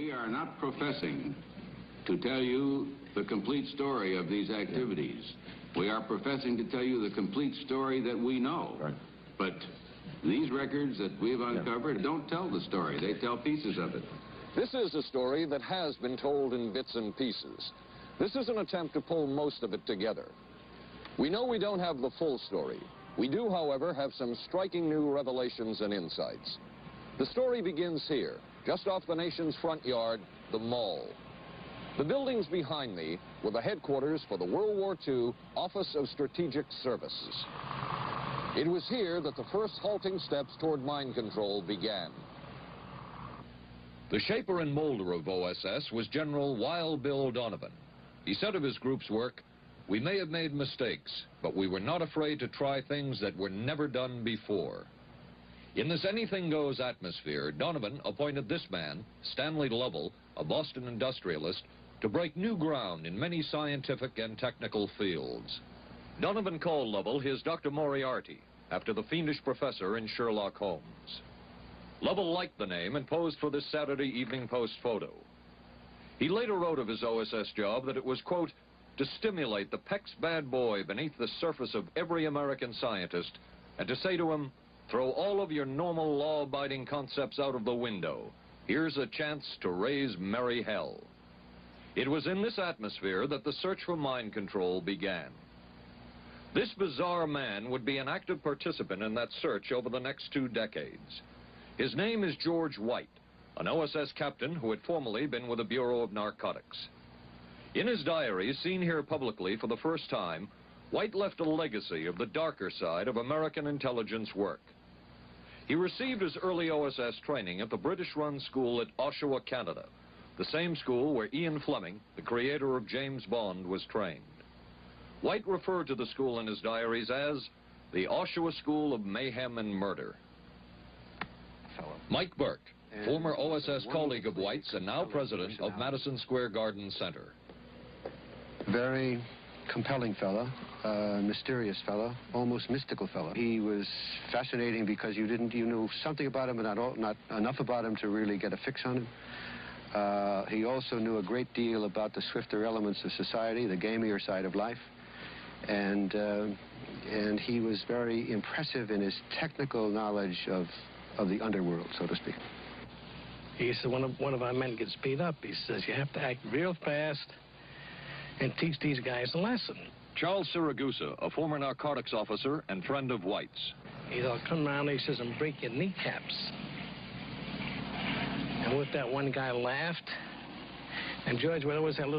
We are not professing to tell you the complete story of these activities. We are professing to tell you the complete story that we know. Right. But these records that we've uncovered don't tell the story. They tell pieces of it. This is a story that has been told in bits and pieces. This is an attempt to pull most of it together. We know we don't have the full story. We do, however, have some striking new revelations and insights. The story begins here, just off the nation's front yard, the Mall. The buildings behind me were the headquarters for the World War II Office of Strategic Services. It was here that the first halting steps toward mind control began. The shaper and molder of OSS was General Wild Bill Donovan. He said of his group's work, "We may have made mistakes, but we were not afraid to try things that were never done before." In this anything-goes atmosphere, Donovan appointed this man, Stanley Lovell, a Boston industrialist, to break new ground in many scientific and technical fields. Donovan called Lovell his Dr. Moriarty, after the fiendish professor in Sherlock Holmes. Lovell liked the name and posed for this Saturday Evening Post photo. He later wrote of his OSS job that it was, quote, to stimulate the Peck's bad boy beneath the surface of every American scientist and to say to him, throw all of your normal law-abiding concepts out of the window. Here's a chance to raise merry hell. It was in this atmosphere that the search for mind control began. This bizarre man would be an active participant in that search over the next 2 decades. His name is George White, an OSS captain who had formerly been with the Bureau of Narcotics. In his diary, seen here publicly for the first time, White left a legacy of the darker side of American intelligence work. He received his early OSS training at the British-run school at Oshawa, Canada, the same school where Ian Fleming, the creator of James Bond, was trained. White referred to the school in his diaries as the Oshawa School of Mayhem and Murder. Mike Burke, former OSS colleague of White's and now president of Madison Square Garden Center. Very compelling fellow, mysterious fellow, almost mystical fellow. He was fascinating because you knew something about him, but not enough about him to really get a fix on him. He also knew a great deal about the swifter elements of society, the gamier side of life, and he was very impressive in his technical knowledge of the underworld, so to speak. He said, one of our men gets beat up. He says, you have to act real fast and teach these guys a lesson. Charles Siragusa, a former narcotics officer and friend of White's. He'll come around, he says, and break your kneecaps. And with that, one guy laughed, and George would always have a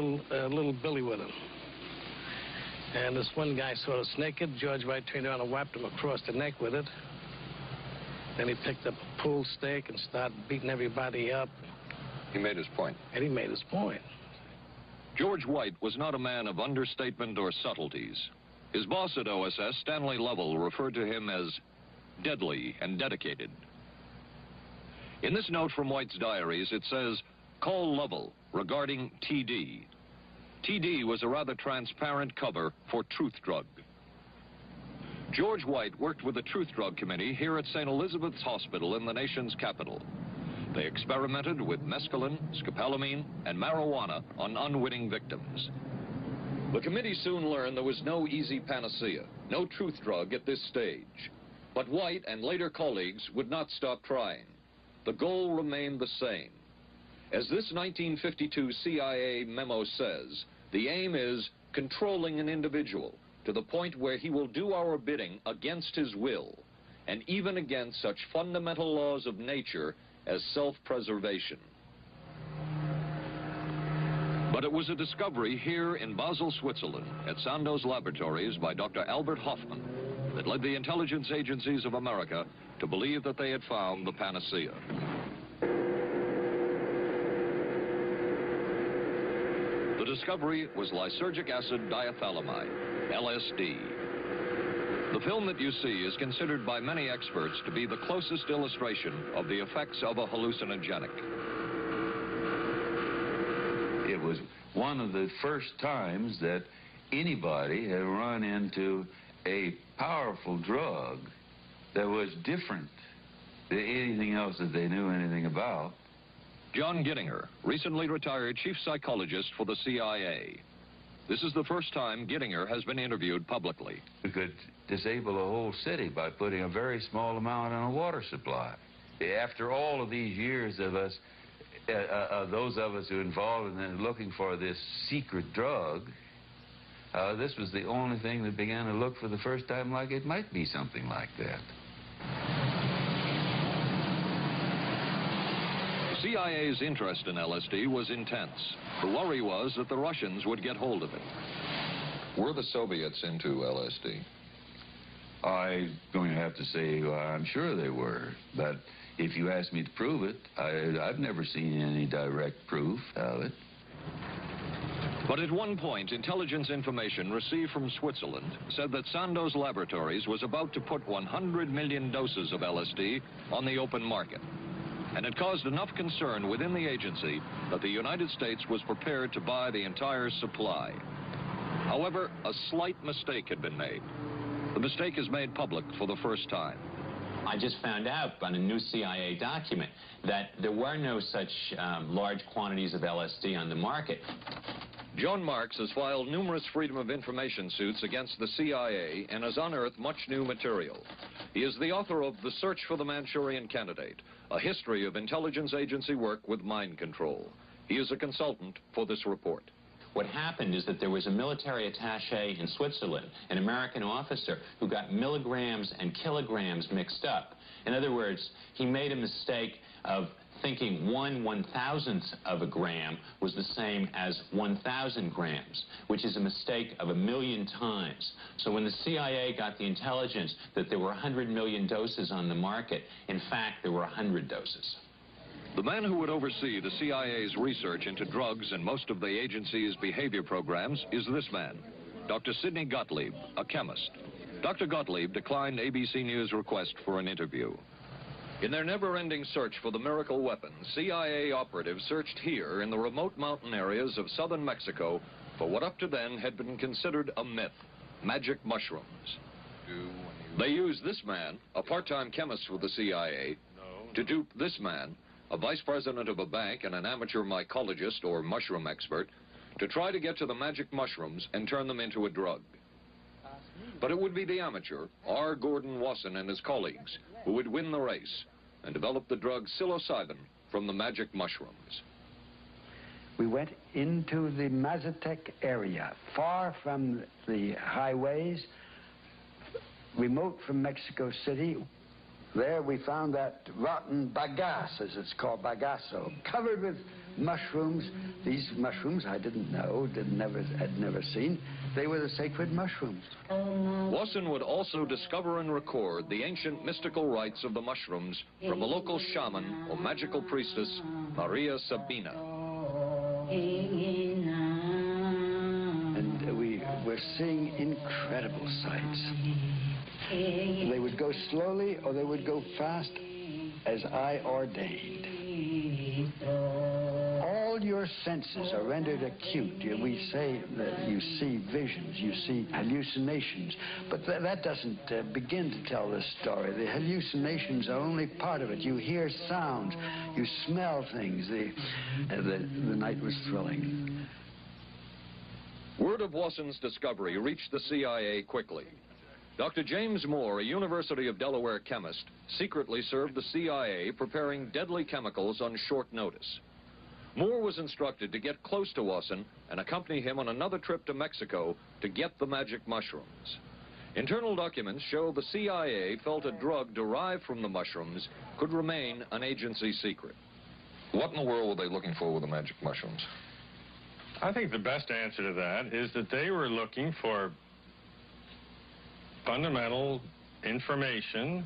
little Billy with him. And this one guy saw us naked. George White turned around and whapped him across the neck with it. Then he picked up a pool stick and started beating everybody up. He made his point. And he made his point. George White was not a man of understatement or subtleties. His boss at OSS, Stanley Lovell, referred to him as deadly and dedicated. In this note from White's diaries, it says, call Lovell regarding TD. TD was a rather transparent cover for Truth Drug. George White worked with the Truth Drug Committee here at St. Elizabeth's Hospital in the nation's capital. They experimented with mescaline, scopolamine, and marijuana on unwitting victims. The committee soon learned there was no easy panacea, no truth drug at this stage. But White and later colleagues would not stop trying. The goal remained the same. As this 1952 CIA memo says, the aim is controlling an individual to the point where he will do our bidding against his will, and even against such fundamental laws of nature as self-preservation. But it was a discovery here in Basel, Switzerland, at Sandoz Laboratories by Dr. Albert Hoffman that led the intelligence agencies of America to believe that they had found the panacea. The discovery was lysergic acid diethylamide, LSD. The film that you see is considered by many experts to be the closest illustration of the effects of a hallucinogenic. It was one of the first times that anybody had run into a powerful drug that was different than anything else that they knew anything about, John Gittinger, recently retired chief psychologist for the CIA. This is the first time Gittinger has been interviewed publicly. We could disable a whole city by putting a very small amount on a water supply. After all of these years of us, those of us who are involved in looking for this secret drug, this was the only thing that began to look for the first time like it might be something like that. The CIA's interest in LSD was intense. The worry was that the Russians would get hold of it. Were the Soviets into LSD? I'm going to have to say I'm sure they were, but if you ask me to prove it, I've never seen any direct proof of it. But at one point, intelligence information received from Switzerland said that Sandoz Laboratories was about to put 100 million doses of LSD on the open market. And it caused enough concern within the agency that the United States was prepared to buy the entire supply. However, a slight mistake had been made. The mistake is made public for the first time. I just found out on a new CIA document that there were no such large quantities of LSD on the market. John Marks has filed numerous Freedom of Information suits against the CIA and has unearthed much new material. He is the author of The Search for the Manchurian Candidate, a history of intelligence agency work with mind control. He is a consultant for this report. What happened is that there was a military attaché in Switzerland, an American officer, who got milligrams and kilograms mixed up. In other words, he made a mistake of thinking 1/1000th of a gram was the same as 1,000 grams, which is a mistake of 1,000,000 times. So when the CIA got the intelligence that there were 100 million doses on the market, in fact, there were 100 doses. The man who would oversee the CIA's research into drugs and most of the agency's behavior programs is this man, Dr. Sidney Gottlieb, a chemist. Dr. Gottlieb declined ABC News' request for an interview. In their never-ending search for the miracle weapon, CIA operatives searched here in the remote mountain areas of southern Mexico for what up to then had been considered a myth, magic mushrooms. They used this man, a part-time chemist for the CIA, to dupe this man, a vice president of a bank and an amateur mycologist or mushroom expert, to try to get to the magic mushrooms and turn them into a drug. But it would be the amateur, R. Gordon Wasson and his colleagues, who would win the race and develop the drug psilocybin from the magic mushrooms. We went into the Mazatec area, far from the highways, remote from Mexico City. There we found that rotten bagasse, as it's called, bagasso, covered with mushrooms. These mushrooms I didn't know, had never seen. They were the sacred mushrooms. Wasson would also discover and record the ancient mystical rites of the mushrooms from a local shaman or magical priestess, Maria Sabina. And we were seeing incredible sights. They would go slowly or they would go fast as I ordained. All your senses are rendered acute. We say that you see visions, you see hallucinations, but that doesn't begin to tell the story. The hallucinations are only part of it. You hear sounds, you smell things. The night was thrilling. Word of Wasson's discovery reached the CIA quickly. Dr. James Moore, a University of Delaware chemist, secretly served the CIA preparing deadly chemicals on short notice. Moore was instructed to get close to Wasson and accompany him on another trip to Mexico to get the magic mushrooms. Internal documents show the CIA felt a drug derived from the mushrooms could remain an agency secret. What in the world were they looking for with the magic mushrooms? I think the best answer to that is that they were looking for fundamental information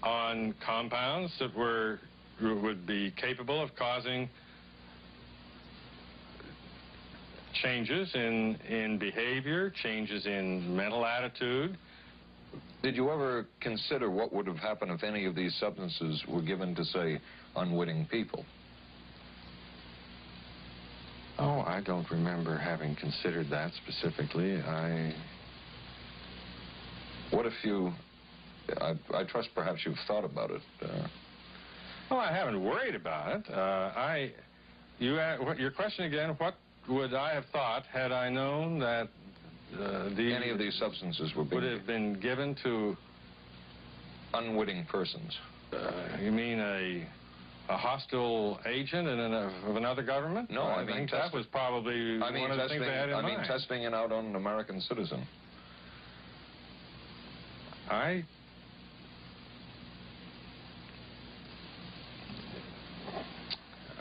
on compounds that would be capable of causing changes in behavior, changes in mental attitude. Did you ever consider what would have happened if any of these substances were given to, say, unwitting people? Oh, I don't remember having considered that specifically. What if you, I trust perhaps you've thought about it. Well, I haven't worried about it. Your question again, what would I have thought had I known that any of these substances would have been given to unwitting persons? You mean a hostile agent of another government? No, I mean think that was probably one of the things they had in mind. I mean testing it out on an American citizen.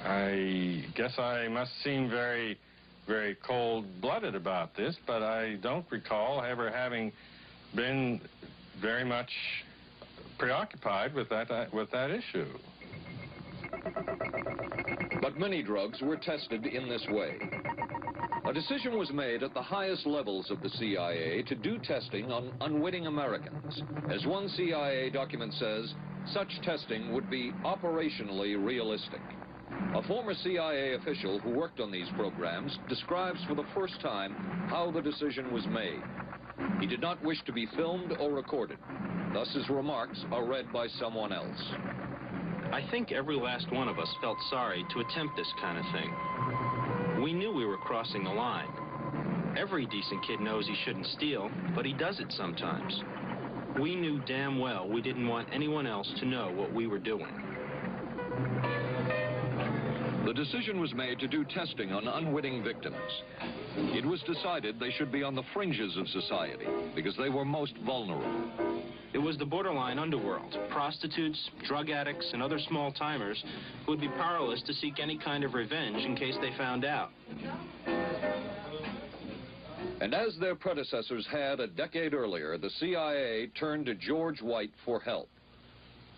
I guess I must seem very, very cold-blooded about this, but I don't recall ever having been very much preoccupied with that issue. But many drugs were tested in this way. A decision was made at the highest levels of the CIA to do testing on unwitting Americans. As one CIA document says, such testing would be operationally realistic. A former CIA official who worked on these programs describes for the first time how the decision was made. He did not wish to be filmed or recorded. Thus his remarks are read by someone else. I think every last one of us felt sorry to attempt this kind of thing. We knew we were crossing the line. Every decent kid knows he shouldn't steal, but he does it sometimes. We knew damn well we didn't want anyone else to know what we were doing. The decision was made to do testing on unwitting victims. It was decided they should be on the fringes of society because they were most vulnerable. It was the borderline underworld, prostitutes, drug addicts, and other small-timers who would be powerless to seek any kind of revenge in case they found out. And as their predecessors had a decade earlier, the CIA turned to George White for help.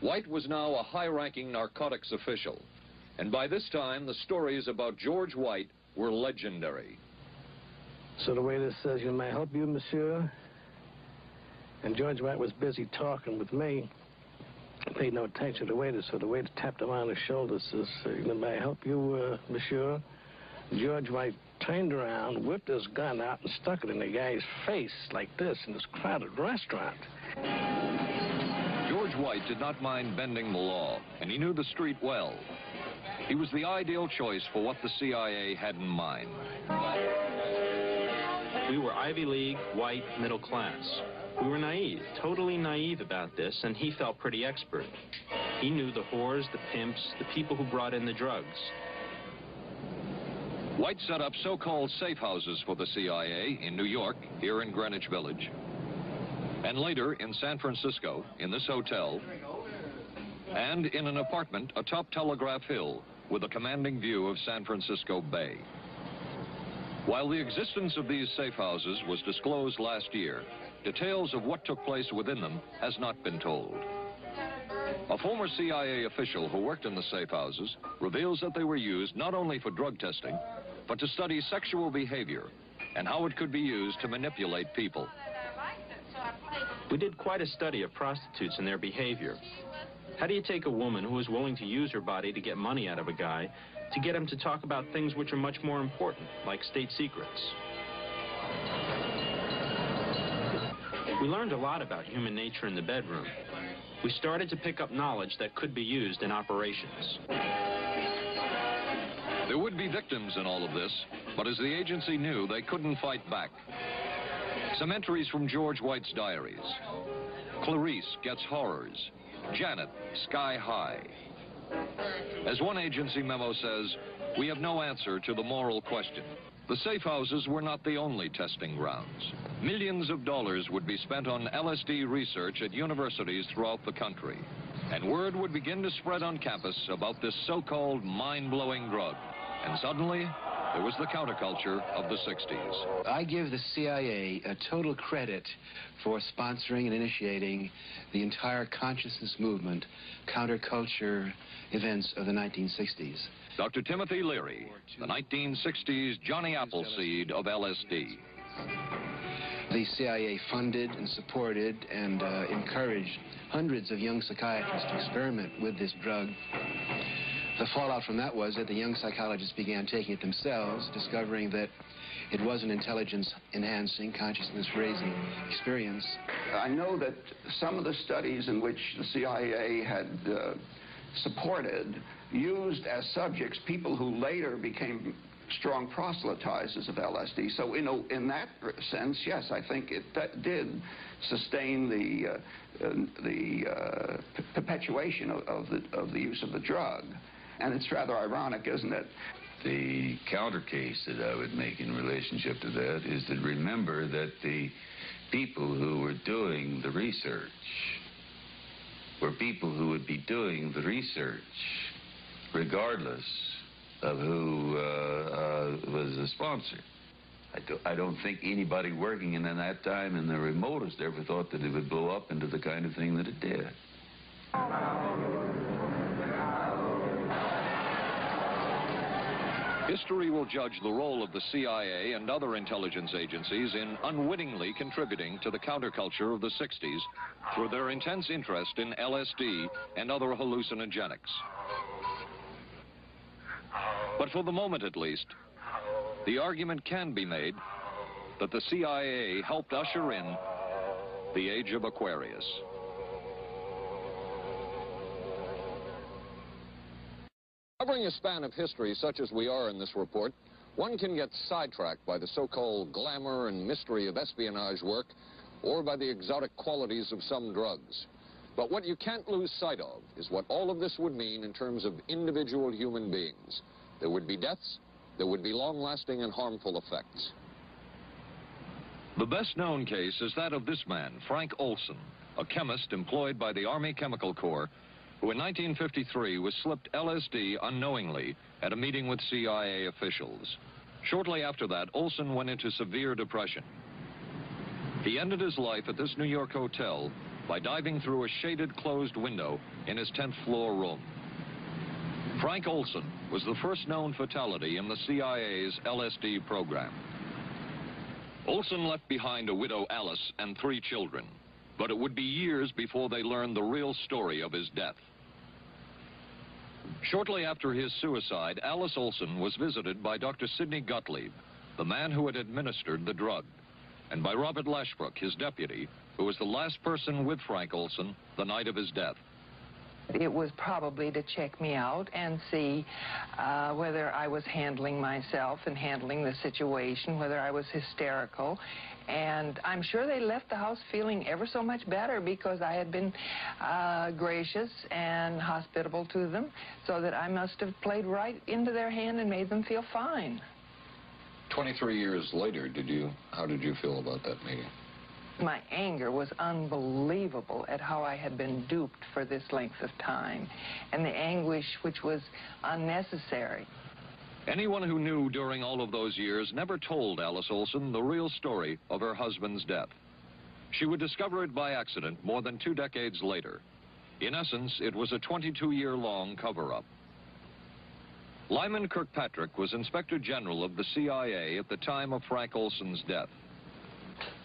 White was now a high-ranking narcotics official, and by this time, the stories about George White were legendary. So the waiter says, "May I help you, monsieur?" And George White was busy talking with me. I paid no attention to the waiter, so the waiter tapped him on the shoulder, says, "May I help you, monsieur?" George White turned around, whipped his gun out, and stuck it in the guy's face like this in this crowded restaurant. George White did not mind bending the law, and he knew the street well. He was the ideal choice for what the CIA had in mind. We were Ivy League, white, middle class. We were naive, totally naive about this, and he felt pretty expert. He knew the whores, the pimps, the people who brought in the drugs. White set up so-called safe houses for the CIA in New York, here in Greenwich Village, and later in San Francisco, in this hotel, and in an apartment atop Telegraph Hill with a commanding view of San Francisco Bay. While the existence of these safe houses was disclosed last year, details of what took place within them has not been told. A former CIA official who worked in the safe houses reveals that they were used not only for drug testing, but to study sexual behavior and how it could be used to manipulate people. We did quite a study of prostitutes and their behavior. How do you take a woman who is willing to use her body to get money out of a guy to get him to talk about things which are much more important, like state secrets? We learned a lot about human nature in the bedroom. We started to pick up knowledge that could be used in operations. There would be victims in all of this, but as the agency knew, they couldn't fight back. Some entries from George White's diaries. Clarice gets horrors. Janet, sky high. As one agency memo says, we have no answer to the moral question. The safe houses were not the only testing grounds. Millions of dollars would be spent on LSD research at universities throughout the country. And word would begin to spread on campus about this so-called mind-blowing drug. And suddenly, there was the counterculture of the 60s. I give the CIA a total credit for sponsoring and initiating the entire consciousness movement, counterculture events of the 1960s. Dr. Timothy Leary, the 1960s Johnny Appleseed of LSD. The CIA funded and supported and encouraged hundreds of young psychiatrists to experiment with this drug. The fallout from that was that the young psychologists began taking it themselves, discovering that it was an intelligence-enhancing, consciousness-raising experience. I know that some of the studies in which the CIA had supported, used as subjects people who later became strong proselytizers of LSD. So in that sense, yes, I think it did sustain the perpetuation of the use of the drug. And it's rather ironic, isn't it? The counter case that I would make in relationship to that is to remember that the people who were doing the research were people who would be doing the research regardless of who was the sponsor. I don't think anybody working in that time in the remotest ever thought that it would blow up into the kind of thing that it did. History will judge the role of the CIA and other intelligence agencies in unwittingly contributing to the counterculture of the 60s through their intense interest in LSD and other hallucinogenics. But for the moment at least, the argument can be made that the CIA helped usher in the age of Aquarius. Covering a span of history such as we are in this report, one can get sidetracked by the so-called glamour and mystery of espionage work or by the exotic qualities of some drugs. But what you can't lose sight of is what all of this would mean in terms of individual human beings. There would be deaths, there would be long-lasting and harmful effects. The best-known case is that of this man, Frank Olson, a chemist employed by the Army Chemical Corps, who in 1953 was slipped LSD unknowingly at a meeting with CIA officials. Shortly after that, Olson went into severe depression. He ended his life at this New York hotel by diving through a shaded closed window in his 10th floor room. Frank Olson was the first known fatality in the CIA's LSD program. Olson left behind a widow, Alice, and 3 children, but it would be years before they learned the real story of his death. Shortly after his suicide, Alice Olson was visited by Dr. Sidney Gottlieb, the man who had administered the drug, and by Robert Lashbrook, his deputy, who was the last person with Frank Olson the night of his death. It was probably to check me out and see whether I was handling myself and handling the situation, whether I was hysterical. And I'm sure they left the house feeling ever so much better because I had been gracious and hospitable to them, so that I must have played right into their hand and made them feel fine. 23 years later, how did you feel about that meeting? My anger was unbelievable at how I had been duped for this length of time, and the anguish which was unnecessary. Anyone who knew during all of those years never told Alice Olson the real story of her husband's death. She would discover it by accident more than 2 decades later. In essence, it was a 22-year-long cover-up. Lyman Kirkpatrick was Inspector General of the CIA at the time of Frank Olson's death.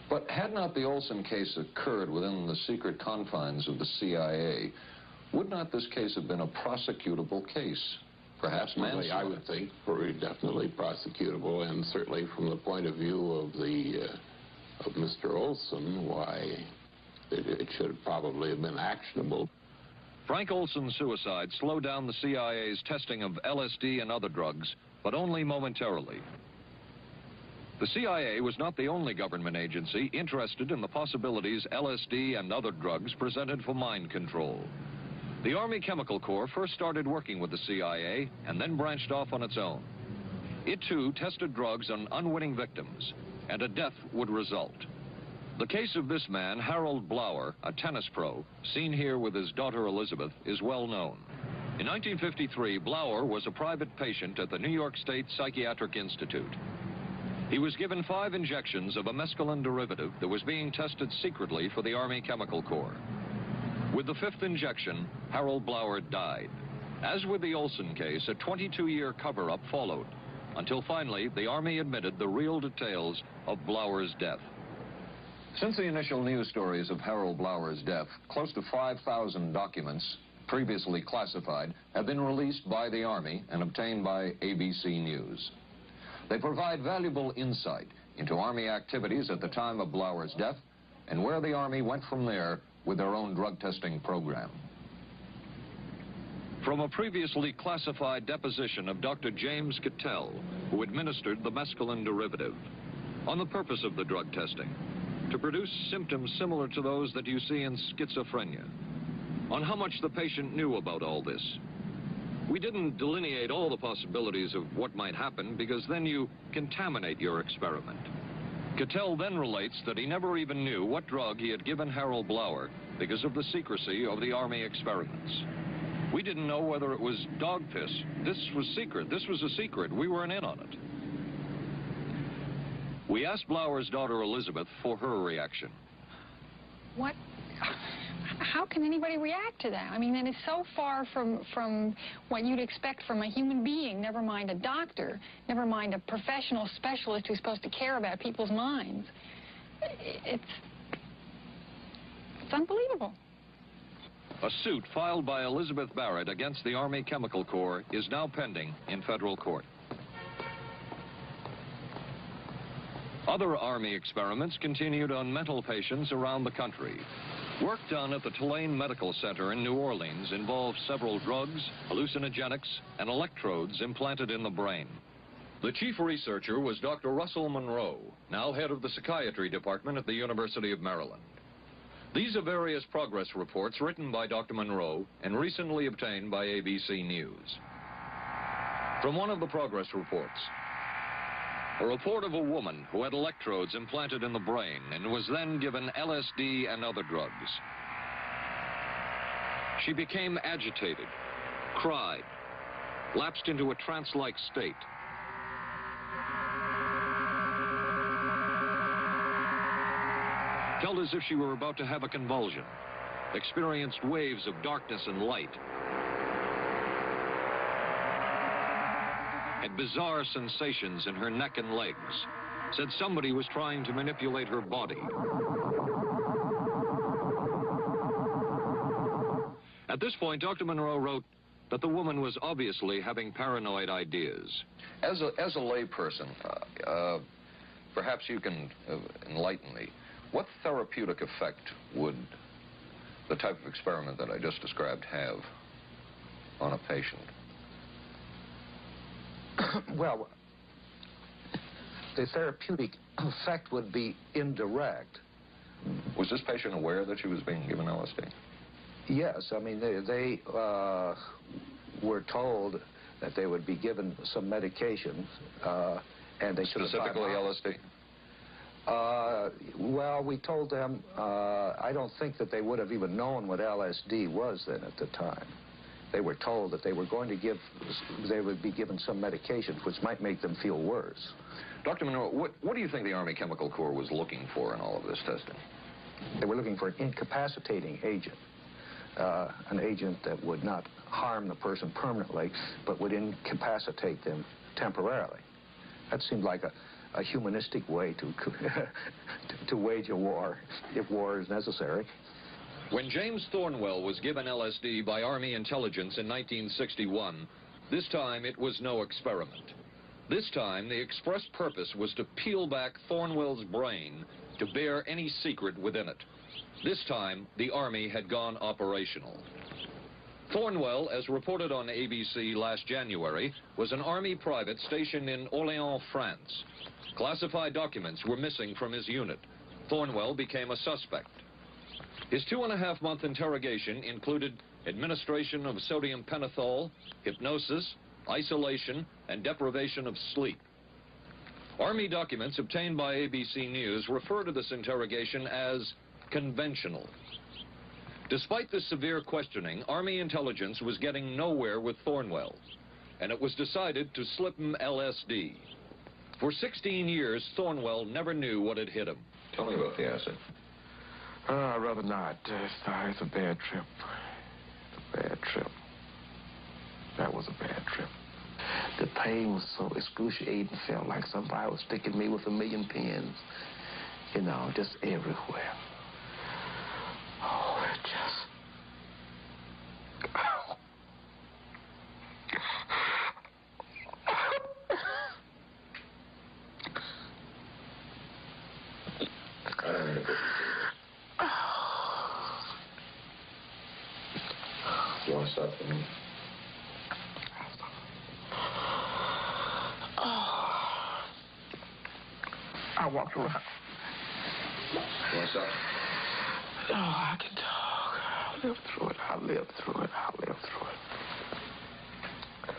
But had not the Olson case occurred within the secret confines of the CIA, would not this case have been a prosecutable case? Perhaps manslaughter? I would think very definitely prosecutable, and certainly from the point of view of Mr. Olson, why, it should probably have been actionable. Frank Olson's suicide slowed down the CIA's testing of LSD and other drugs, but only momentarily. The CIA was not the only government agency interested in the possibilities LSD and other drugs presented for mind control. The Army Chemical Corps first started working with the CIA and then branched off on its own. It too tested drugs on unwitting victims, and a death would result. The case of this man, Harold Blower, a tennis pro, seen here with his daughter Elizabeth, is well known. In 1953, Blower was a private patient at the New York State Psychiatric Institute. He was given 5 injections of a mescaline derivative that was being tested secretly for the Army Chemical Corps. With the 5th injection, Harold Blower died. As with the Olson case, a 22-year cover-up followed, until finally the Army admitted the real details of Blower's death. Since the initial news stories of Harold Blower's death, close to 5,000 documents, previously classified, have been released by the Army and obtained by ABC News. They provide valuable insight into Army activities at the time of Blower's death and where the Army went from there with their own drug testing program. From a previously classified deposition of Dr. James Cattell, who administered the mescaline derivative, on the purpose of the drug testing, to produce symptoms similar to those that you see in schizophrenia, on how much the patient knew about all this. We didn't delineate all the possibilities of what might happen because then you contaminate your experiment. Cattell then relates that he never even knew what drug he had given Harold Blauer because of the secrecy of the Army experiments. We didn't know whether it was dog piss. This was secret. This was a secret. We weren't in on it. We asked Blauer's daughter Elizabeth for her reaction. What? How can anybody react to that? I mean, that is so far from what you'd expect from a human being, never mind a doctor, never mind a professional specialist who's supposed to care about people's minds. It's unbelievable. A suit filed by Elizabeth Barrett against the Army Chemical Corps is now pending in federal court. Other Army experiments continued on mental patients around the country. Work done at the Tulane Medical Center in New Orleans involved several drugs, hallucinogenics, and electrodes implanted in the brain. The chief researcher was Dr. Russell Monroe, now head of the psychiatry department at the University of Maryland. These are various progress reports written by Dr. Monroe and recently obtained by ABC News. From one of the progress reports, a report of a woman who had electrodes implanted in the brain and was then given LSD and other drugs. She became agitated, cried, lapsed into a trance-like state. Felt as if she were about to have a convulsion, experienced waves of darkness and light, had bizarre sensations in her neck and legs, said somebody was trying to manipulate her body. At this point, Dr. Monroe wrote that the woman was obviously having paranoid ideas. As a layperson, perhaps you can enlighten me. What therapeutic effect would the type of experiment that I just described have on a patient? Well, the therapeutic effect would be indirect. Was this patient aware that she was being given LSD? Yes, I mean, they were told that they would be given some medication, and they should have... Specifically LSD? Well, we told them, I don't think that they would have even known what LSD was then at the time. They were told that they were going to they would be given some medication which might make them feel worse. Dr. Monroe, what do you think the Army Chemical Corps was looking for in all of this testing? They were looking for an incapacitating agent, an agent that would not harm the person permanently, but would incapacitate them temporarily. That seemed like a humanistic way to wage a war, if war is necessary. When James Thornwell was given LSD by Army intelligence in 1961, this time it was no experiment. This time the express purpose was to peel back Thornwell's brain to bear any secret within it. This time the Army had gone operational. Thornwell, as reported on ABC last January, was an Army private stationed in Orléans, France. Classified documents were missing from his unit. Thornwell became a suspect. His 2.5-month interrogation included administration of sodium pentothal, hypnosis, isolation, and deprivation of sleep. Army documents obtained by ABC News refer to this interrogation as conventional. Despite this severe questioning, Army intelligence was getting nowhere with Thornwell, and it was decided to slip him LSD. For 16 years, Thornwell never knew what had hit him. Tell me about the acid. I'd rather not. It's a bad trip. It's a bad trip. That was a bad trip. The pain was so excruciating. Felt like somebody was sticking me with 1,000,000 pins. You know, just everywhere. Oh, it just... You want to stop for me? I walked around. What's up? Oh, I can talk. I lived through it. I lived through it. I lived through it.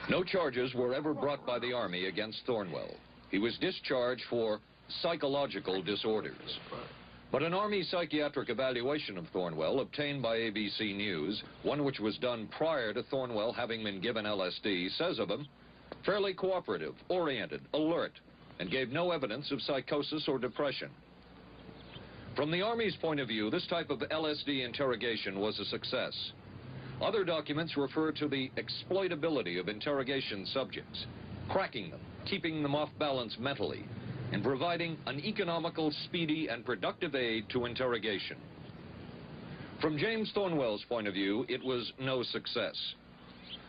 No charges were ever brought by the Army against Thornwell. He was discharged for psychological disorders. But an Army psychiatric evaluation of Thornwell obtained by ABC News, one which was done prior to Thornwell having been given LSD, says of him, fairly cooperative, oriented, alert, and gave no evidence of psychosis or depression. From the Army's point of view, this type of LSD interrogation was a success. Other documents refer to the exploitability of interrogation subjects, cracking them, keeping them off balance mentally, and providing an economical, speedy, and productive aid to interrogation. From James Thornwell's point of view, it was no success.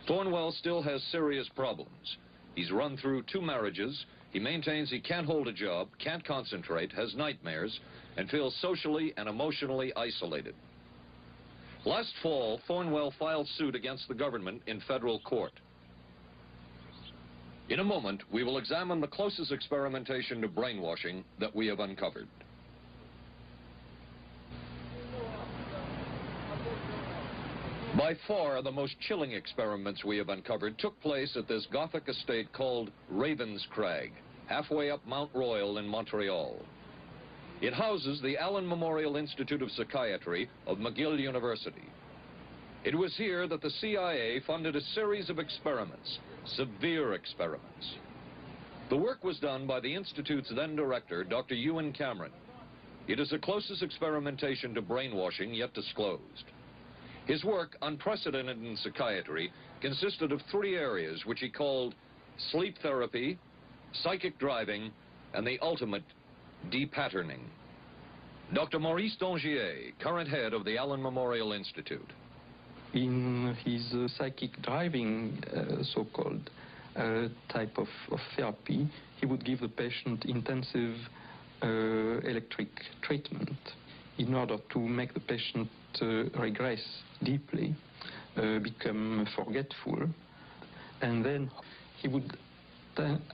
Thornwell still has serious problems. He's run through 2 marriages. He maintains he can't hold a job, can't concentrate, has nightmares, and feels socially and emotionally isolated. Last fall, Thornwell filed suit against the government in federal court. In a moment, we will examine the closest experimentation to brainwashing that we have uncovered. By far, the most chilling experiments we have uncovered took place at this Gothic estate called Ravenscrag, halfway up Mount Royal in Montreal. It houses the Allen Memorial Institute of Psychiatry of McGill University. It was here that the CIA funded a series of experiments, severe experiments. The work was done by the Institute's then director, Dr. Ewen Cameron. It is the closest experimentation to brainwashing yet disclosed. His work, unprecedented in psychiatry, consisted of 3 areas which he called sleep therapy, psychic driving, and the ultimate depatterning. Dr. Maurice Dongier, current head of the Allen Memorial Institute. In his psychic driving, so-called type of therapy, he would give the patient intensive electric treatment in order to make the patient regress deeply, become forgetful, and then he would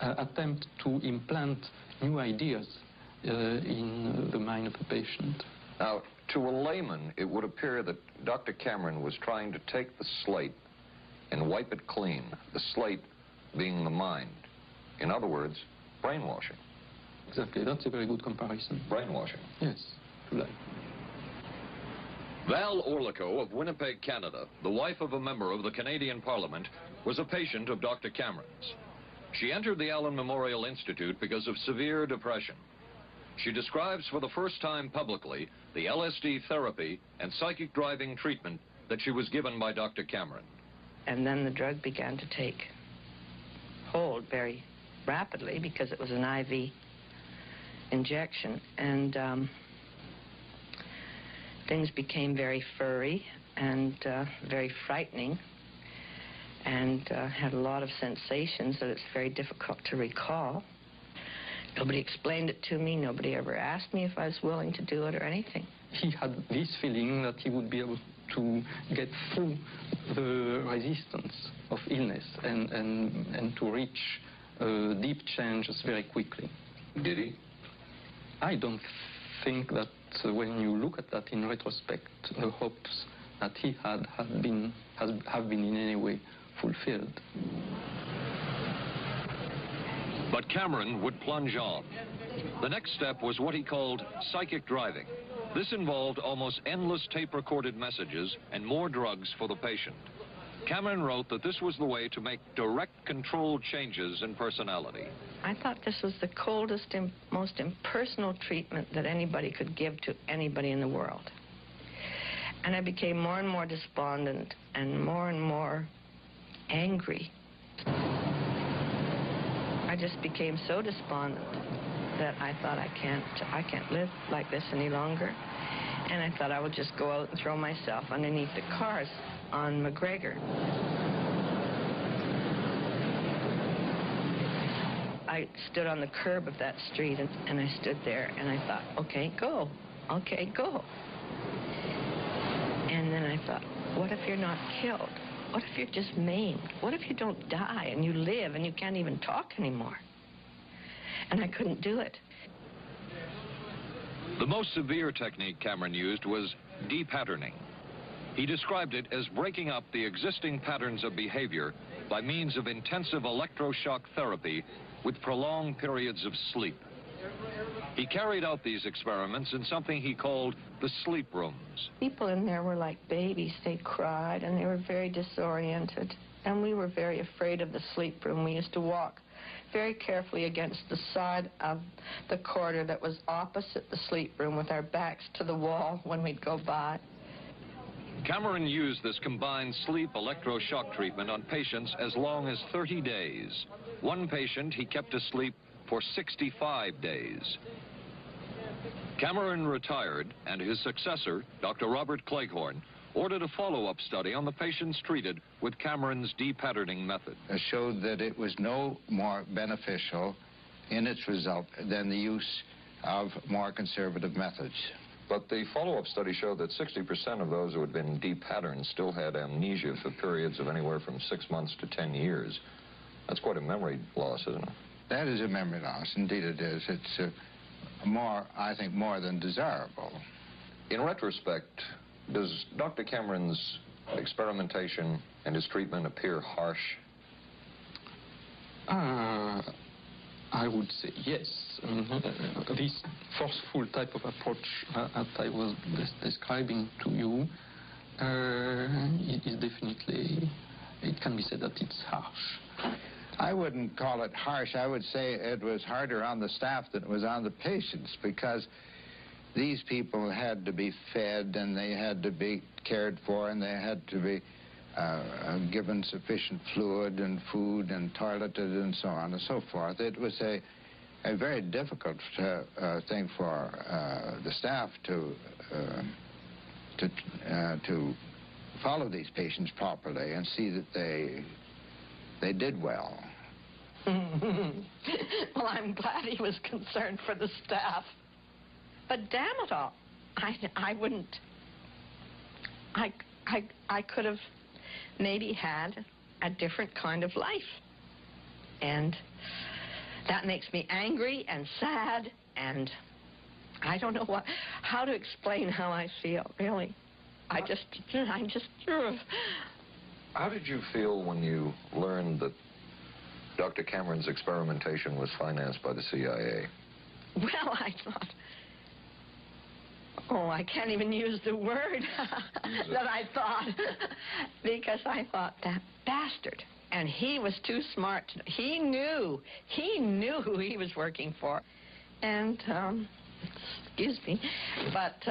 attempt to implant new ideas in the mind of the patient. Now, to a layman, it would appear that Dr. Cameron was trying to take the slate and wipe it clean, the slate being the mind. In other words, brainwashing. Exactly, that's a very good comparison. Brainwashing. Yes, right. Val Orlico of Winnipeg, Canada, the wife of a member of the Canadian Parliament, was a patient of Dr. Cameron's. She entered the Allen Memorial Institute because of severe depression. She describes for the first time publicly the LSD therapy and psychic driving treatment that she was given by Dr. Cameron. And then the drug began to take hold very rapidly because it was an IV injection. And things became very furry and very frightening, and had a lot of sensations that it's very difficult to recall. Nobody explained it to me. Nobody ever asked me if I was willing to do it or anything. He had this feeling that he would be able to get through the resistance of illness and to reach deep changes very quickly. Did he? I don't think that when you look at that in retrospect, the hopes that he had have been in any way fulfilled. But Cameron would plunge on. The next step was what he called psychic driving. This involved almost endless tape-recorded messages and more drugs for the patient. Cameron wrote that this was the way to make direct controlled changes in personality. I thought this was the coldest and most impersonal treatment that anybody could give to anybody in the world. And I became more and more despondent and more angry. I just became so despondent that I thought I can't live like this any longer. And I thought I would just go out and throw myself underneath the cars on McGregor. I stood on the curb of that street and I stood there and I thought, okay, go. Okay, go. And then I thought, what if you're not killed? What if you're just maimed? What if you don't die and you live and you can't even talk anymore? And I couldn't do it. The most severe technique Cameron used was de-patterning. He described it as breaking up the existing patterns of behavior by means of intensive electroshock therapy with prolonged periods of sleep. He carried out these experiments in something he called the sleep rooms. People in there were like babies. They cried and they were very disoriented. And we were very afraid of the sleep room. We used to walk very carefully against the side of the corridor that was opposite the sleep room with our backs to the wall when we'd go by. Cameron used this combined sleep electroshock treatment on patients as long as 30 days. One patient he kept asleep for 65 days. Cameron retired, and his successor, Dr. Robert Cleghorn, ordered a follow-up study on the patients treated with Cameron's de-patterning method. It showed that it was no more beneficial in its result than the use of more conservative methods. But the follow-up study showed that 60% of those who had been de-patterned still had amnesia for periods of anywhere from 6 months to 10 years. That's quite a memory loss, isn't it? That is a memory loss. Indeed it is. It's I think, more than desirable. In retrospect, does Dr. Cameron's experimentation and his treatment appear harsh? I would say yes. I mean, this forceful type of approach that I was describing to you is definitely, it can be said that it's harsh. I wouldn't call it harsh. I would say it was harder on the staff than it was on the patients, because these people had to be fed and they had to be cared for and they had to be given sufficient fluid and food and toileted and so on and so forth. It was a very difficult thing for the staff to follow these patients properly and see that they did well. Well, I'm glad he was concerned for the staff. But damn it all, I wouldn't. I could have maybe had a different kind of life. And that makes me angry and sad, and I don't know how to explain how I feel, really. I just. How did you feel when you learned that Dr. Cameron's experimentation was financed by the CIA? Well, I thought, oh, I can't even use the word that I thought, because I thought, that bastard. And he was too smart. He knew who he was working for. And, excuse me, but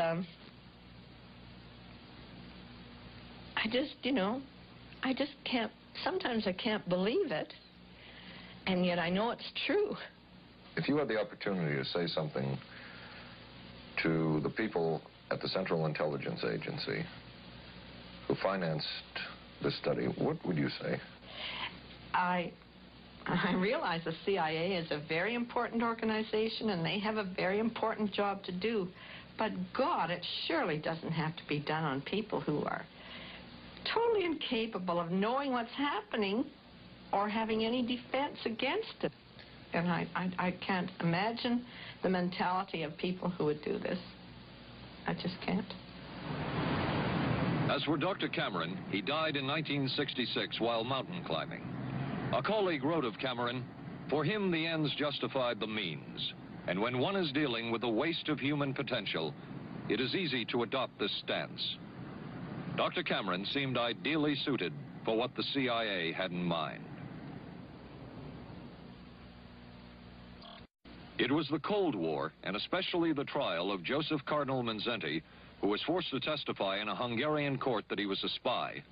I just can't, sometimes I can't believe it, and yet I know it's true. If you had the opportunity to say something to the people at the Central Intelligence Agency who financed this study, what would you say? I realize the CIA is a very important organization and they have a very important job to do, but God, it surely doesn't have to be done on people who are totally incapable of knowing what's happening or having any defense against it. And I can't imagine the mentality of people who would do this. I just can't. As for Dr. Cameron, he died in 1966 while mountain climbing. A colleague wrote of Cameron, "For him, the ends justified the means. And when one is dealing with the waste of human potential, it is easy to adopt this stance." Dr. Cameron seemed ideally suited for what the CIA had in mind. It was the Cold War, and especially the trial of Joseph Cardinal Mindszenty, who was forced to testify in a Hungarian court that he was a spy.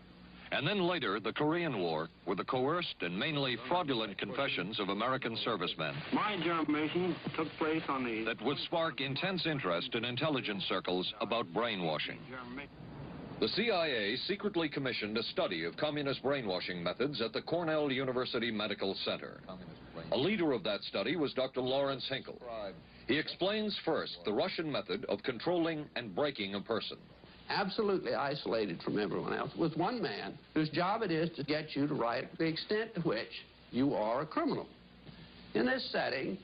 And then later, the Korean War, with the coerced and mainly fraudulent confessions of American servicemen. My generation took place on the... That would spark intense interest in intelligence circles about brainwashing. The CIA secretly commissioned a study of communist brainwashing methods at the Cornell University Medical Center. A leader of that study was Dr. Lawrence Hinkle. He explains first the Russian method of controlling and breaking a person. Absolutely isolated from everyone else, with one man whose job it is to get you to write the extent to which you are a criminal. In this setting,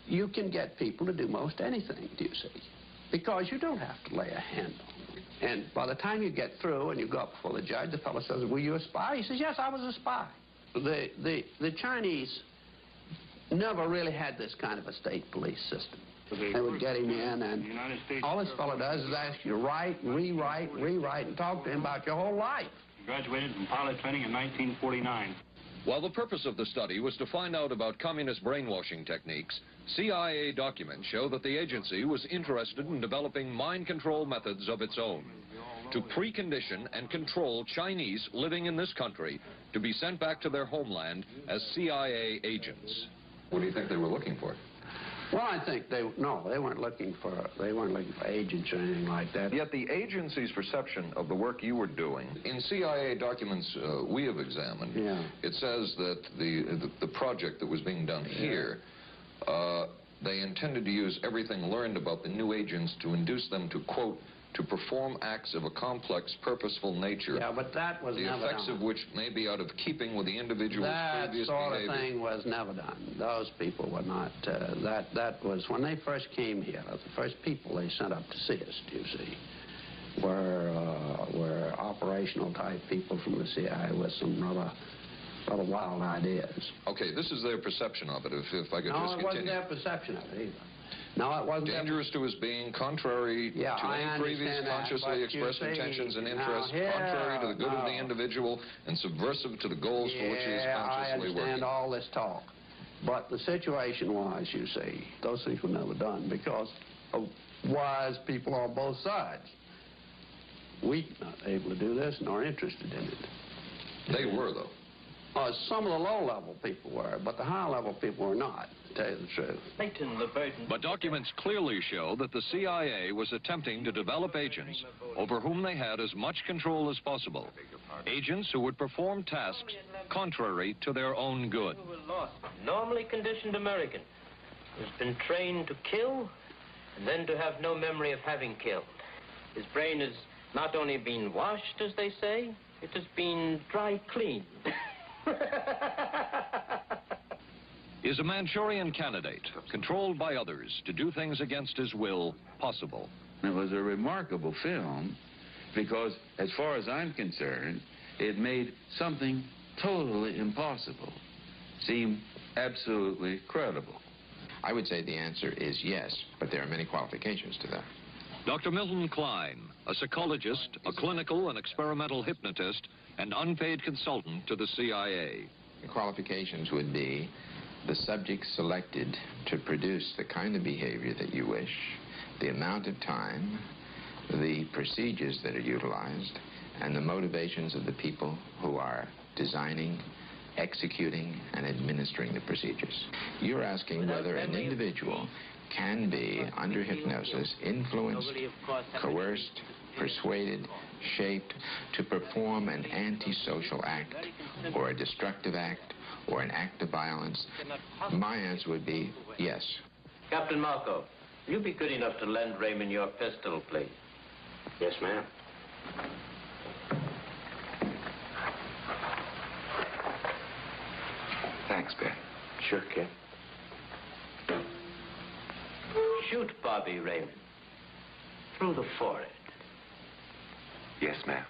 you can get people to do most anything, do you see? because you don't have to lay a hand on them. And by the time you get through and you go up before the judge, the fellow says, were you a spy? He says, yes, I was a spy. The Chinese never really had this kind of a state police system. They would get him in, and all this fellow does is ask you to write, rewrite, and talk to him about your whole life. Graduated from pilot training in 1949. While the purpose of the study was to find out about communist brainwashing techniques, CIA documents show that the agency was interested in developing mind control methods of its own to precondition and control Chinese living in this country to be sent back to their homeland as CIA agents. What do you think they were looking for? Well, I think they weren't looking for agents or anything like that. Yet the agency's perception of the work you were doing, in CIA documents we have examined, it says that the project that was being done here, they intended to use everything learned about the new agents to induce them to, quote, to perform acts of a complex, purposeful nature. Yeah, but that was never done. The effects of which may be out of keeping with the individual's previous behavior. That sort of thing was never done. Those people were not, that was, when they first came here, the first people they sent up to see us, you see, were operational type people from the CIA with some rather wild ideas. Okay, this is their perception of it, if I could just continue. No, it wasn't their perception of it either. No, it wasn't. Dangerous to his being, contrary to any previous consciously expressed intentions and interests, contrary to the good of the individual, and subversive to the goals for which he is consciously working. I understand all this talk. But the situation was, you see, those things were never done because of wise people on both sides. We were not able to do this nor interested in it. They were, though. Some of the low-level people were, but the high-level people were not, to tell you the truth. But documents clearly show that the CIA was attempting to develop agents over whom they had as much control as possible. Agents who would perform tasks contrary to their own good. Normally conditioned American who's been trained to kill and then to have no memory of having killed. His brain has not only been washed, as they say, it has been dry cleaned. Is a Manchurian candidate, controlled by others to do things against his will, possible? It was a remarkable film because, as far as I'm concerned, it made something totally impossible seem absolutely credible. I would say the answer is yes, but there are many qualifications to that. Dr. Milton Klein, a psychologist, a clinical and experimental hypnotist, and unpaid consultant to the CIA. The qualifications would be the subject selected to produce the kind of behavior that you wish, the amount of time, the procedures that are utilized, and the motivations of the people who are designing, executing, and administering the procedures. You're asking whether an individual can be, under hypnosis, influenced, coerced, persuaded, shaped to perform an antisocial act, or a destructive act, or an act of violence. My answer would be yes. Captain Marco, will you be good enough to lend Raymond your pistol, please? Yes, ma'am. Thanks, Ben. Sure, kid. Shoot Bobby, Raymond. Through the forehead. Yes, ma'am.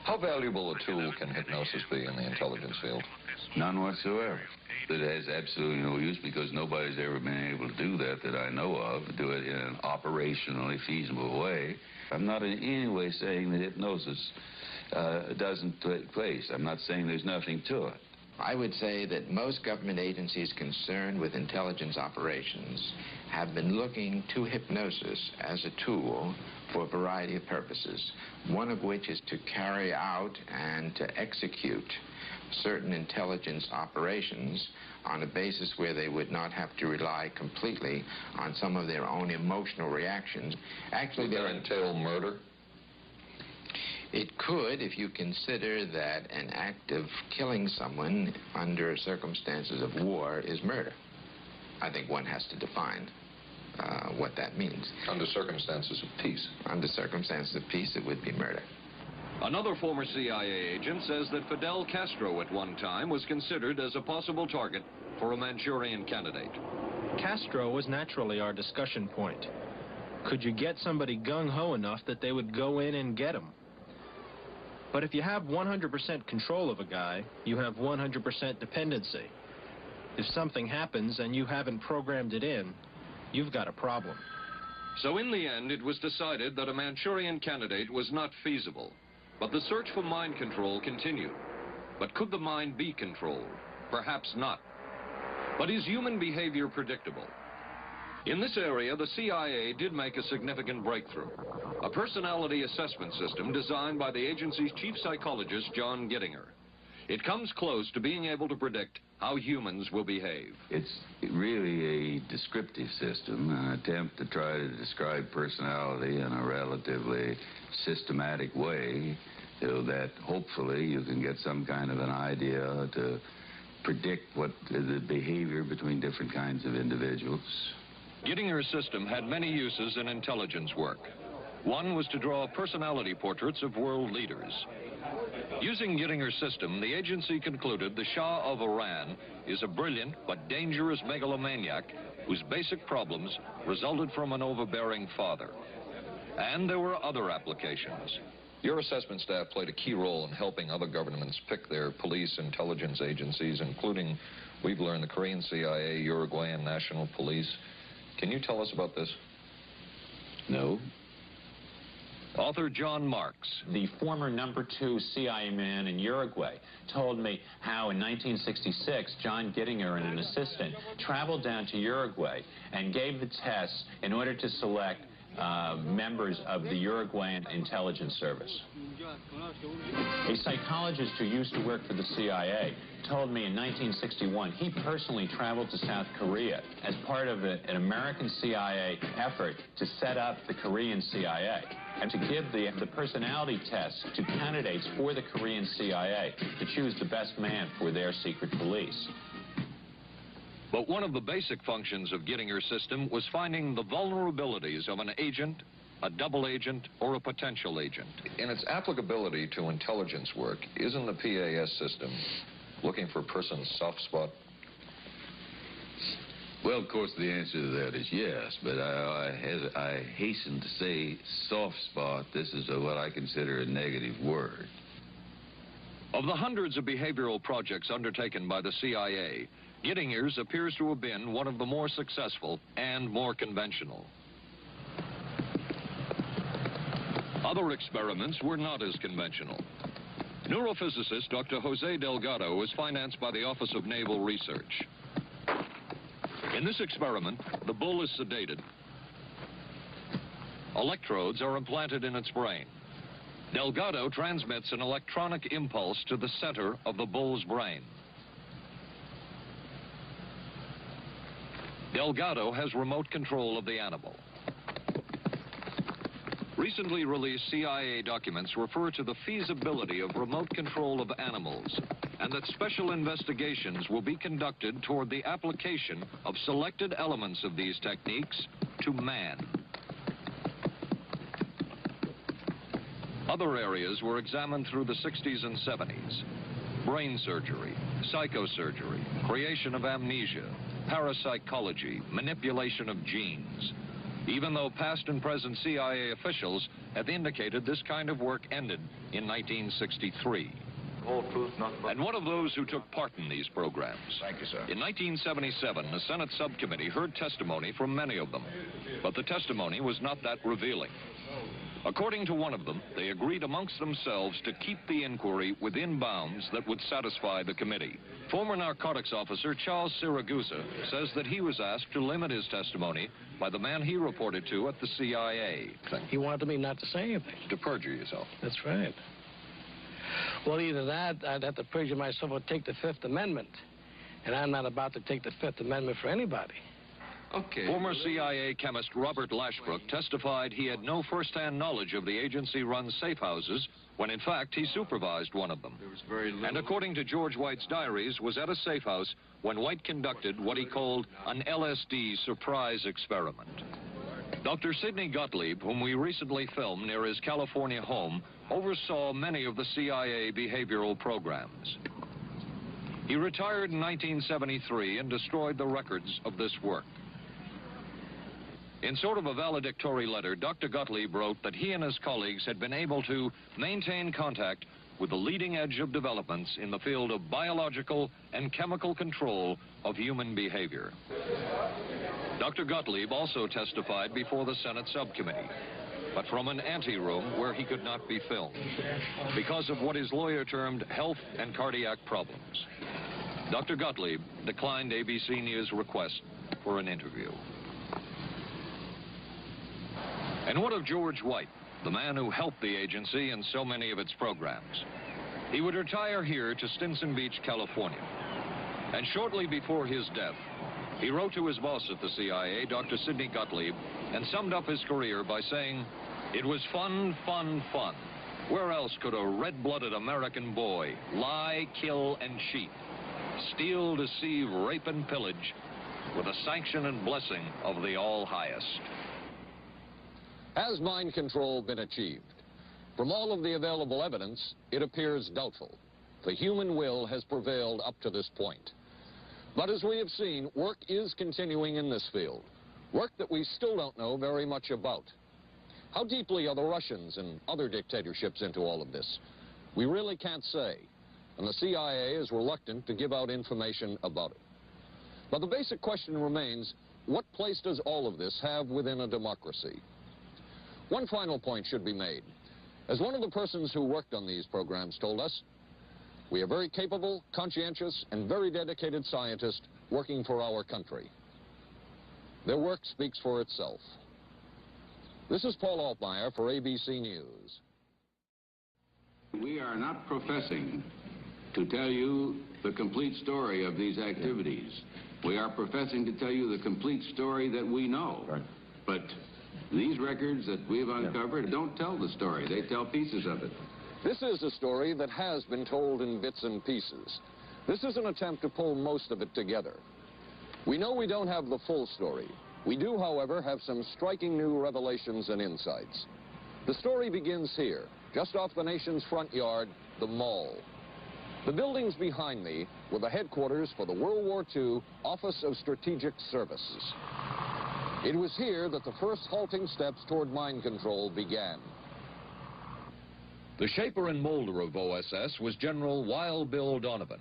How valuable a tool can hypnosis be in the intelligence field? None whatsoever. It has absolutely no use because nobody's ever been able to do that I know of, do it in an operationally feasible way. I'm not in any way saying that hypnosis doesn't take place. I'm not saying there's nothing to it. I would say that most government agencies concerned with intelligence operations have been looking to hypnosis as a tool for a variety of purposes, one of which is to carry out and to execute certain intelligence operations on a basis where they would not have to rely completely on some of their own emotional reactions. Actually, would that entail murder? It could, if you consider that an act of killing someone under circumstances of war is murder. I think one has to define what that means. Under circumstances of peace? Under circumstances of peace, it would be murder. Another former CIA agent says that Fidel Castro at one time was considered as a possible target for a Manchurian candidate. Castro was naturally our discussion point. Could you get somebody gung-ho enough that they would go in and get him? But if you have 100% control of a guy, you have 100% dependency. If something happens and you haven't programmed it in, you've got a problem. So in the end, it was decided that a Manchurian candidate was not feasible. But the search for mind control continued. But could the mind be controlled? Perhaps not. But is human behavior predictable? In this area, the CIA did make a significant breakthrough. A personality assessment system designed by the agency's chief psychologist, John Gittinger. It comes close to being able to predict how humans will behave. It's really a descriptive system, an attempt to try to describe personality in a relatively systematic way so that hopefully you can get some kind of an idea to predict what the behavior between different kinds of individuals. Gittinger's system had many uses in intelligence work. One was to draw personality portraits of world leaders. Using Gittinger's system, the agency concluded the Shah of Iran is a brilliant but dangerous megalomaniac whose basic problems resulted from an overbearing father. And there were other applications. Your assessment staff played a key role in helping other governments pick their police intelligence agencies, including, we've learned, the Korean CIA, Uruguayan National Police. Can you tell us about this? No. Author John Marks. The former #2 CIA man in Uruguay told me how in 1966 John Gittinger and an assistant traveled down to Uruguay and gave the tests in order to select members of the Uruguayan intelligence service. A psychologist who used to work for the CIA told me in 1961 he personally traveled to South Korea as part of an American CIA effort to set up the Korean CIA and to give the personality tests to candidates for the Korean CIA to choose the best man for their secret police. But one of the basic functions of Gittinger's system was finding the vulnerabilities of an agent, a double agent, or a potential agent. In its applicability to intelligence work, isn't the PAS system looking for a person's soft spot? Well, of course, the answer to that is yes, but I hasten to say soft spot. This is what I consider a negative word. Of the hundreds of behavioral projects undertaken by the CIA, Gittinger's appears to have been one of the more successful and more conventional. Other experiments were not as conventional. Neurophysicist Dr. Jose Delgado was financed by the Office of Naval Research. In this experiment, the bull is sedated. Electrodes are implanted in its brain. Delgado transmits an electronic impulse to the center of the bull's brain. Delgado has remote control of the animal. Recently released CIA documents refer to the feasibility of remote control of animals and that special investigations will be conducted toward the application of selected elements of these techniques to man. Other areas were examined through the 60s and 70s. Brain surgery, psychosurgery, creation of amnesia, parapsychology, manipulation of genes. Even though past and present CIA officials have indicated this kind of work ended in 1963. And one of those who took part in these programs. Thank you, sir. In 1977, a Senate subcommittee heard testimony from many of them, but the testimony was not that revealing. According to one of them, they agreed amongst themselves to keep the inquiry within bounds that would satisfy the committee. Former narcotics officer Charles Siragusa says that he was asked to limit his testimony by the man he reported to at the CIA. He wanted me not to say anything. To perjure yourself. That's right. Well, either that, I'd have to perjure myself or take the Fifth Amendment. And I'm not about to take the Fifth Amendment for anybody. Okay. Former CIA chemist Robert Lashbrook testified he had no first-hand knowledge of the agency-run safe houses when, in fact, he supervised one of them. And according to George White's diaries, was at a safe house when White conducted what he called an LSD surprise experiment. Dr. Sidney Gottlieb, whom we recently filmed near his California home, oversaw many of the CIA behavioral programs. He retired in 1973 and destroyed the records of this work. In sort of a valedictory letter, Dr. Gottlieb wrote that he and his colleagues had been able to maintain contact with the leading edge of developments in the field of biological and chemical control of human behavior. Dr. Gottlieb also testified before the Senate subcommittee, but from an anteroom where he could not be filmed because of what his lawyer termed health and cardiac problems. Dr. Gottlieb declined ABC News' request for an interview. And what of George White, the man who helped the agency in so many of its programs? He would retire here to Stinson Beach, California. And shortly before his death, he wrote to his boss at the CIA, Dr. Sidney Gottlieb, and summed up his career by saying, "It was fun, fun, fun. Where else could a red-blooded American boy lie, kill, and cheat, steal, deceive, rape, and pillage with the sanction and blessing of the All-Highest?" Has mind control been achieved? From all of the available evidence, it appears doubtful. The human will has prevailed up to this point. But as we have seen, work is continuing in this field, work that we still don't know very much about. How deeply are the Russians and other dictatorships into all of this? We really can't say, and the CIA is reluctant to give out information about it. But the basic question remains, what place does all of this have within a democracy? One final point should be made. As one of the persons who worked on these programs told us, we are very capable, conscientious, and very dedicated scientists working for our country. Their work speaks for itself. This is Paul Altmeyer for ABC News. We are not professing to tell you the complete story of these activities. We are professing to tell you the complete story that we know. Right. But these records that we've uncovered don't tell the story. They tell pieces of it. This is a story that has been told in bits and pieces. This is an attempt to pull most of it together. We know we don't have the full story. We do, however, have some striking new revelations and insights. The story begins here, just off the nation's front yard, the Mall. The buildings behind me were the headquarters for the World War II Office of Strategic Services. It was here that the first halting steps toward mind control began. The shaper and molder of OSS was General Wild Bill Donovan.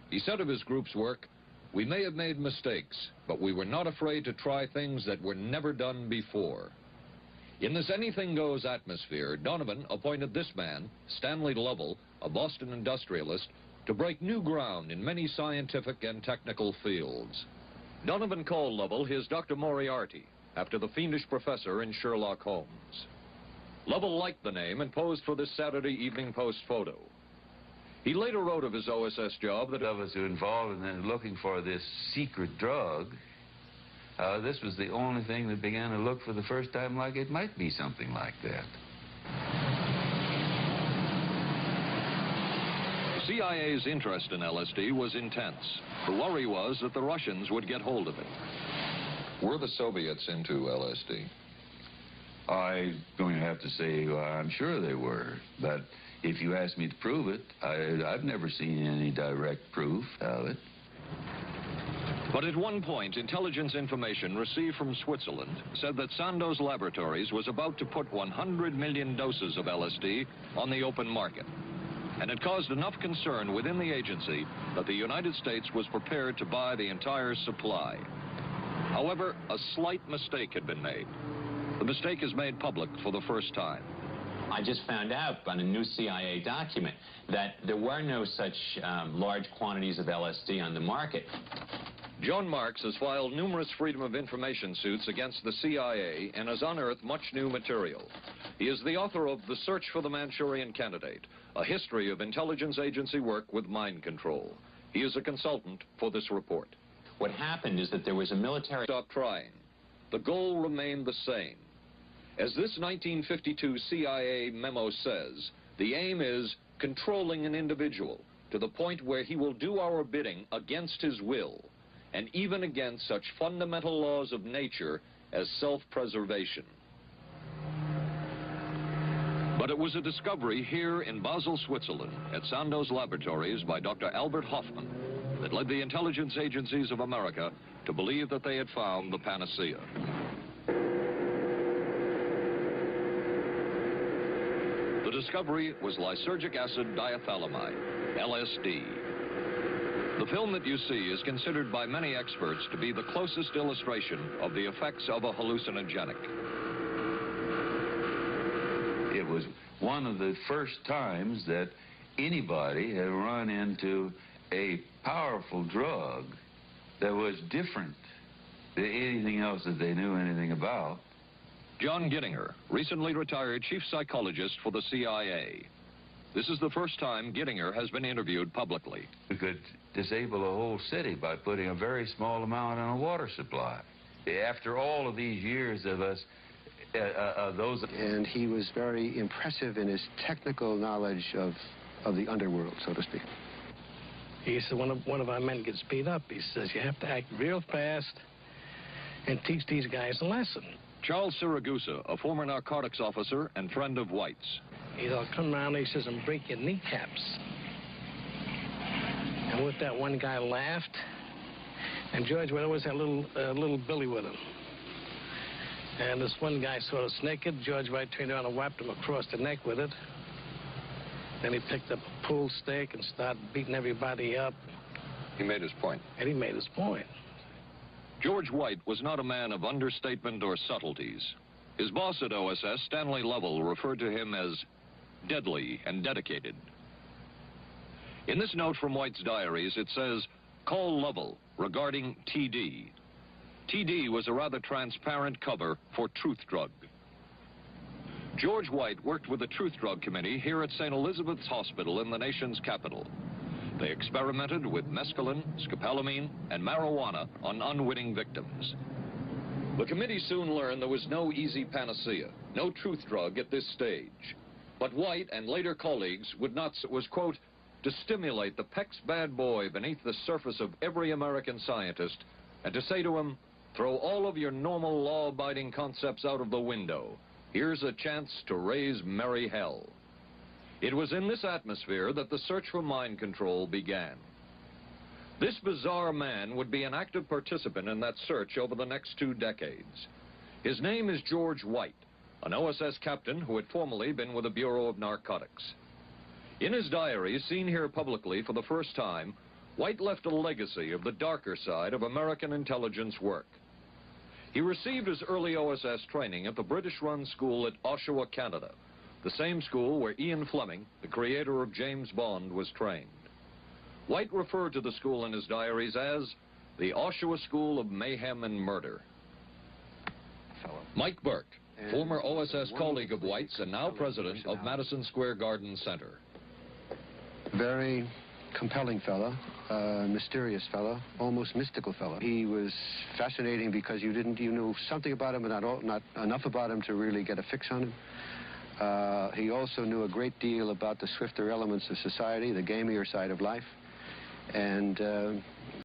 He said of his group's work, "We may have made mistakes, but we were not afraid to try things that were never done before." In this anything-goes atmosphere, Donovan appointed this man, Stanley Lovell, a Boston industrialist, to break new ground in many scientific and technical fields. Donovan called Lovell his Dr. Moriarty, after the fiendish professor in Sherlock Holmes. Lovell liked the name and posed for this Saturday Evening Post photo. He later wrote of his OSS job that of us who involved in looking for this secret drug, this was the only thing that began to look for the first time like it might be something like that. The CIA's interest in LSD was intense. The worry was that the Russians would get hold of it. Were the Soviets into LSD? I'm going to have to say I'm sure they were, but if you ask me to prove it, I've never seen any direct proof of it. But at one point, intelligence information received from Switzerland said that Sandoz Laboratories was about to put 100 million doses of LSD on the open market. And it caused enough concern within the agency that the United States was prepared to buy the entire supply. However, a slight mistake had been made. The mistake is made public for the first time. I just found out on a new CIA document that there were no such large quantities of LSD on the market. John Marks has filed numerous Freedom of Information suits against the CIA and has unearthed much new material. He is the author of The Search for the Manchurian Candidate, a history of intelligence agency work with mind control. He is a consultant for this report. What happened is that there was a military... Stop trying. The goal remained the same. As this 1952 CIA memo says, the aim is controlling an individual to the point where he will do our bidding against his will, and even against such fundamental laws of nature as self-preservation. But it was a discovery here in Basel, Switzerland, at Sandoz Laboratories by Dr. Albert Hoffman, that led the intelligence agencies of America to believe that they had found the panacea. The discovery was lysergic acid diethylamide, LSD. The film that you see is considered by many experts to be the closest illustration of the effects of a hallucinogenic. It was one of the first times that anybody had run into a powerful drug that was different than anything else that they knew anything about. John Gittinger, recently retired chief psychologist for the CIA. This is the first time Gittinger has been interviewed publicly. We could disable a whole city by putting a very small amount in a water supply. After all of these years of us, And he was very impressive in his technical knowledge of the underworld, so to speak. He said, one of our men gets beat up. He says, you have to act real fast and teach these guys a lesson. Charles Siragusa, a former narcotics officer and friend of White's. He'll come around, he says, and break your kneecaps. And with that, one guy laughed. And George White always had a little billy with him. And this one guy saw us naked. George White turned around and whapped him across the neck with it. Then he picked up a pool stick and started beating everybody up. He made his point. And he made his point. George White was not a man of understatement or subtleties. His boss at OSS, Stanley Lovell, referred to him as deadly and dedicated. In this note from White's diaries, it says, "Call Lovell regarding TD." TD was a rather transparent cover for Truth Drug. George White worked with the Truth Drug Committee here at St. Elizabeth's Hospital in the nation's capital. They experimented with mescaline, scopolamine, and marijuana on unwitting victims. The committee soon learned there was no easy panacea, no truth drug at this stage. But White and later colleagues was, quote, to stimulate the PEC's bad boy beneath the surface of every American scientist and to say to him, throw all of your normal law-abiding concepts out of the window. Here's a chance to raise merry hell. It was in this atmosphere that the search for mind control began. This bizarre man would be an active participant in that search over the next 2 decades. His name is George White, an OSS captain who had formerly been with the Bureau of Narcotics. In his diary, seen here publicly for the first time, White left a legacy of the darker side of American intelligence work. He received his early OSS training at the British-run school at Oshawa, Canada, the same school where Ian Fleming, the creator of James Bond, was trained. White referred to the school in his diaries as the Oshawa School of Mayhem and Murder. Mike Burke, former OSS colleague of White's and now president of Madison Square Garden Center. Very compelling fellow, mysterious fellow, almost mystical fellow. He was fascinating because you knew something about him, but not enough about him to really get a fix on him. He also knew a great deal about the swifter elements of society, the gamier side of life, and